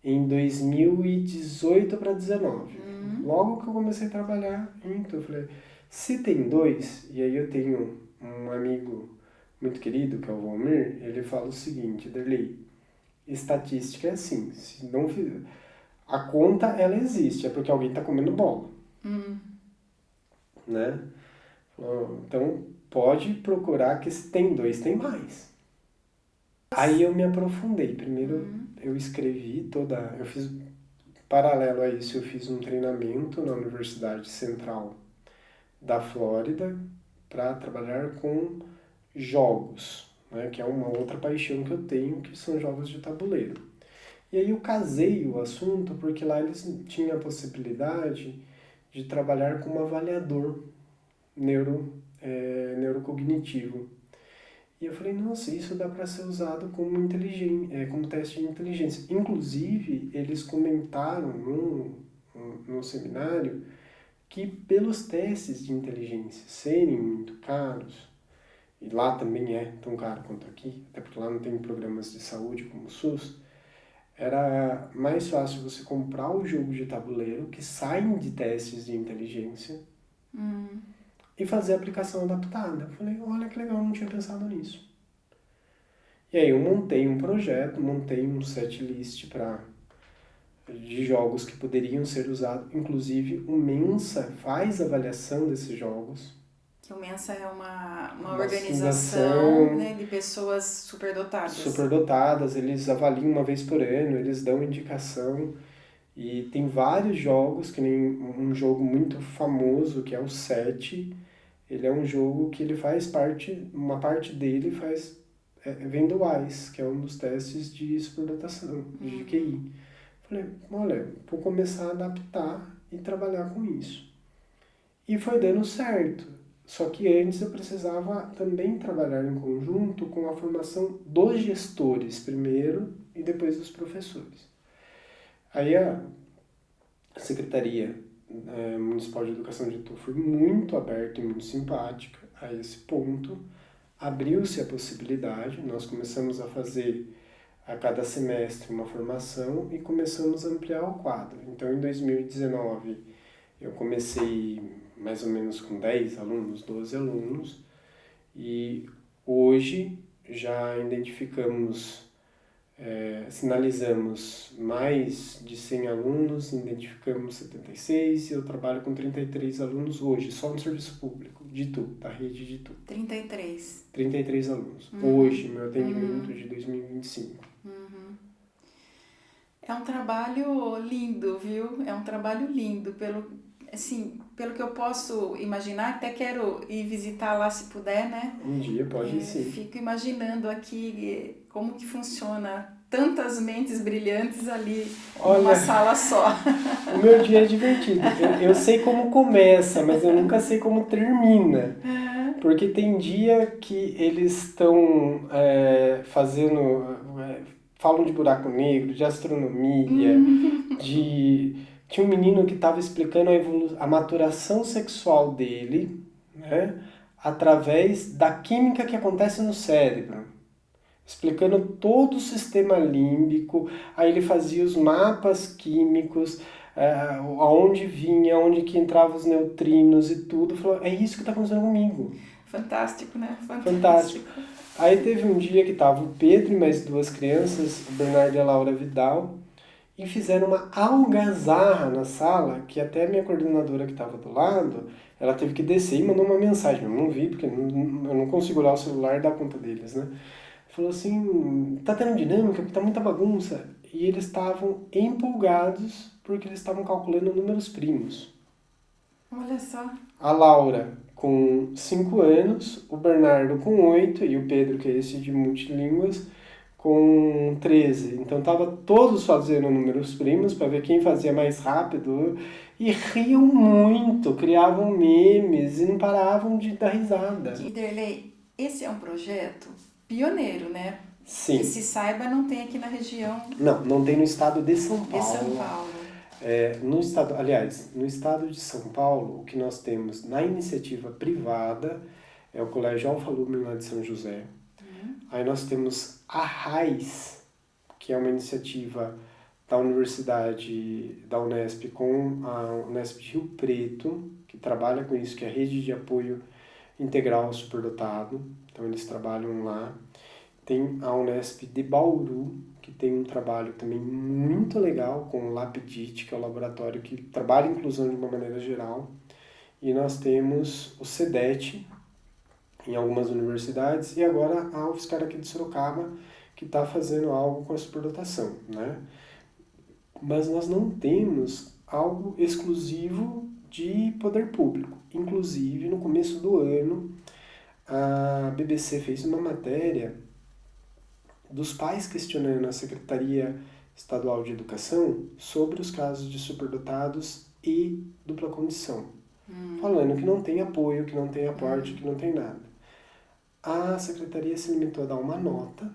Em 2018 para 2019. Logo que eu comecei a trabalhar, então eu falei, se tem 2, e aí eu tenho um amigo muito querido, que é o Valmir, ele fala o seguinte: Derlei, estatística é assim, se não a conta ela existe, é porque alguém está comendo bola, né? Então pode procurar que se tem dois, tem mais. Aí eu me aprofundei. Primeiro eu escrevi eu fiz paralelo a isso, eu fiz um treinamento na Universidade Central da Flórida para trabalhar com jogos, né, que é uma outra paixão que eu tenho, que são jogos de tabuleiro. E aí eu casei o assunto porque lá eles tinham a possibilidade de trabalhar com um avaliador neurocognitivo. E eu falei, nossa, isso dá para ser usado como teste de inteligência. Inclusive, eles comentaram no seminário que pelos testes de inteligência serem muito caros, e lá também é tão caro quanto aqui, até porque lá não tem programas de saúde como o SUS, era mais fácil você comprar o jogo de tabuleiro que saem de testes de inteligência e fazer a aplicação adaptada. Eu falei, olha que legal, não tinha pensado nisso. E aí eu montei um projeto, montei um setlist de jogos que poderiam ser usados. Inclusive, o Mensa faz avaliação desses jogos. Que o Mensa é uma organização, organização, né, de pessoas superdotadas. Superdotadas, eles avaliam uma vez por ano, eles dão indicação. E tem vários jogos, que nem um jogo muito famoso, que é o 7. Ele é um jogo que ele faz uma parte dele vem do WISE, que é um dos testes de superdotação, de QI. Falei, olha, vou começar a adaptar e trabalhar com isso. E foi dando certo. Só que antes eu precisava também trabalhar em conjunto com a formação dos gestores primeiro e depois dos professores. Aí a Secretaria Municipal de Educação de Itu foi muito aberta e muito simpática a esse ponto. Abriu-se a possibilidade, nós começamos a fazer a cada semestre uma formação e começamos a ampliar o quadro. Então, em 2019, eu comecei mais ou menos com 10 alunos, 12 alunos, e hoje já sinalizamos mais de 100 alunos, identificamos 76 e eu trabalho com 33 alunos hoje, só no serviço público, de Itu, da rede de Itu. 33 alunos. Hoje, meu atendimento de 2025. É um trabalho lindo, viu? É um trabalho lindo, pelo que eu posso imaginar, até quero ir visitar lá se puder, né? Um dia pode ir sim. Fico imaginando aqui como que funciona tantas mentes brilhantes ali numa sala só. O meu dia é divertido. Eu sei como começa, mas eu nunca sei como termina. Porque tem dia que eles estão falam de buraco negro, de astronomia, Tinha um menino que estava explicando a maturação sexual dele, né, através da química que acontece no cérebro. Explicando todo o sistema límbico, aí ele fazia os mapas químicos, aonde vinha, onde que entravam os neutrinos e tudo. Falou, é isso que está acontecendo comigo. Fantástico, né? Fantástico. Aí teve um dia que tava o Pedro e mais duas crianças, o Bernardo e a Laura Vidal, e fizeram uma algazarra na sala, que até a minha coordenadora que estava do lado, ela teve que descer e mandou uma mensagem. Eu não vi, porque eu não consigo olhar o celular e dar conta deles, né? Falou assim, tá tendo dinâmica, tá muita bagunça. E eles estavam empolgados porque eles estavam calculando números primos. Olha só. A Laura com 5 anos, o Bernardo com 8 e o Pedro, que é esse de multilínguas, com 13. Então tava todos fazendo números primos para ver quem fazia mais rápido e riam muito, criavam memes e não paravam de dar risada. Derlei, esse é um projeto pioneiro, né? Sim. Que se saiba, não tem aqui na região. Não tem no estado de São Paulo. De São Paulo. No estado de São Paulo, o que nós temos na iniciativa privada é o Colégio Alfa Lumen lá de São José. Aí nós temos a RAIS, que é uma iniciativa da Universidade da Unesp com a Unesp de Rio Preto, que trabalha com isso, que é a Rede de Apoio Integral Superdotado. Então eles trabalham lá. Tem a Unesp de Bauru, que tem um trabalho também muito legal com o Lapidit, que é o laboratório que trabalha a inclusão de uma maneira geral. E nós temos o CEDET em algumas universidades e agora a UFSCar aqui de Sorocaba, que está fazendo algo com a superdotação, né? Mas nós não temos algo exclusivo de poder público. Inclusive, no começo do ano, a BBC fez uma matéria dos pais questionando a Secretaria Estadual de Educação sobre os casos de superdotados e dupla condição, falando que não tem apoio, que não tem aporte, que não tem nada. A Secretaria se limitou a dar uma nota,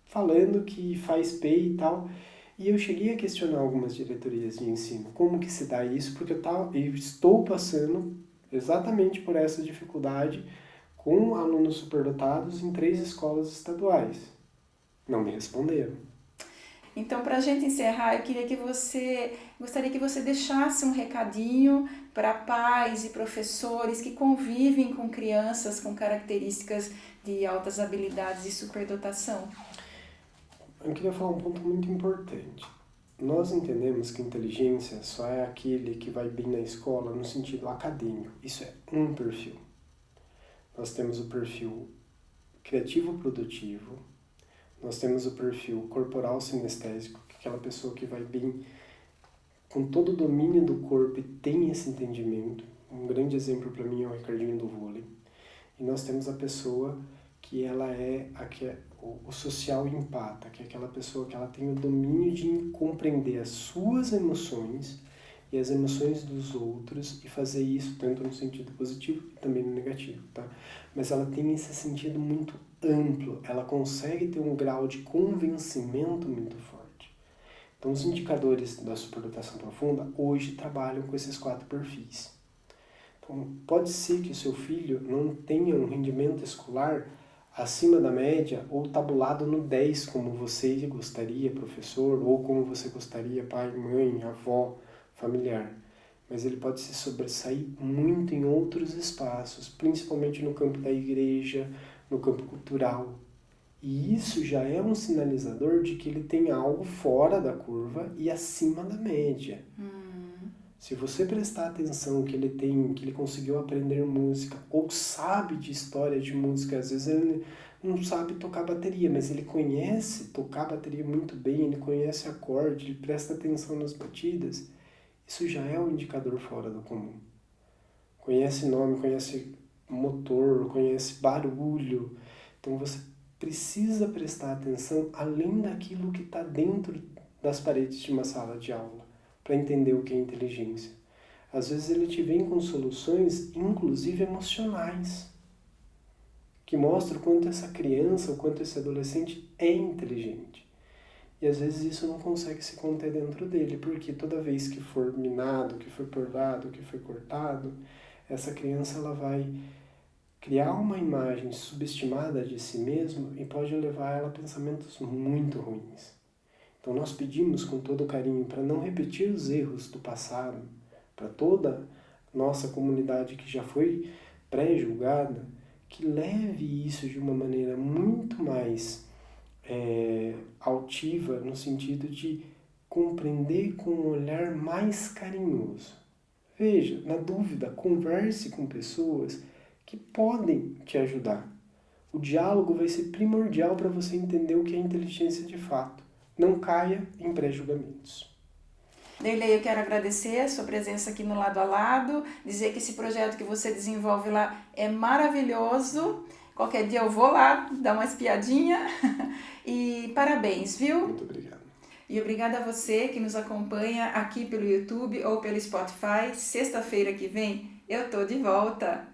falando que faz PEI e tal, e eu cheguei a questionar algumas diretorias de ensino, como que se dá isso, porque eu estou passando exatamente por essa dificuldade com alunos superdotados em 3 escolas estaduais. Não me responderam. Então, para a gente encerrar, eu gostaria que você deixasse um recadinho para pais e professores que convivem com crianças com características de altas habilidades e superdotação. Eu queria falar um ponto muito importante. Nós entendemos que inteligência só é aquele que vai bem na escola no sentido acadêmico. Isso é um perfil. Nós temos o perfil criativo-produtivo, nós temos o perfil corporal sinestésico, que é aquela pessoa que vai bem com todo o domínio do corpo e tem esse entendimento. Um grande exemplo para mim é o Ricardinho do vôlei. E nós temos a pessoa que ela é o social empata, que é aquela pessoa que ela tem o domínio de compreender as suas emoções e as emoções dos outros e fazer isso tanto no sentido positivo e também no negativo, tá? Mas ela tem esse sentido muito amplo, ela consegue ter um grau de convencimento muito forte. Então, os indicadores da superdotação profunda hoje trabalham com esses 4 perfis. Então, pode ser que o seu filho não tenha um rendimento escolar acima da média ou tabulado no 10, como você gostaria, professor, ou como você gostaria, pai, mãe, avó, familiar. Mas ele pode se sobressair muito em outros espaços, principalmente no campo da igreja, no campo cultural. E isso já é um sinalizador de que ele tem algo fora da curva e acima da média. Se você prestar atenção que ele conseguiu aprender música, ou sabe de história de música, às vezes ele não sabe tocar bateria, mas ele conhece tocar bateria muito bem, ele conhece acorde, ele presta atenção nas batidas, isso já é um indicador fora do comum. Conhece nome, conhece motor, conhece barulho, então você precisa prestar atenção além daquilo que está dentro das paredes de uma sala de aula, para entender o que é inteligência. Às vezes ele te vem com soluções, inclusive emocionais, que mostram o quanto essa criança, o quanto esse adolescente é inteligente. E às vezes isso não consegue se conter dentro dele, porque toda vez que for minado, que for podado, que for cortado, essa criança ela vai criar uma imagem subestimada de si mesma e pode levar ela a pensamentos muito ruins. Então nós pedimos com todo carinho para não repetir os erros do passado, para toda nossa comunidade que já foi pré-julgada, que leve isso de uma maneira muito mais altiva, no sentido de compreender com um olhar mais carinhoso. Veja, na dúvida, converse com pessoas que podem te ajudar. O diálogo vai ser primordial para você entender o que é inteligência de fato. Não caia em pré-julgamentos. Derlei, eu quero agradecer a sua presença aqui no Lado a Lado, dizer que esse projeto que você desenvolve lá é maravilhoso. Qualquer dia eu vou lá dar uma espiadinha. E parabéns, viu? Muito obrigado. E obrigada a você que nos acompanha aqui pelo YouTube ou pelo Spotify. Sexta-feira que vem eu tô de volta.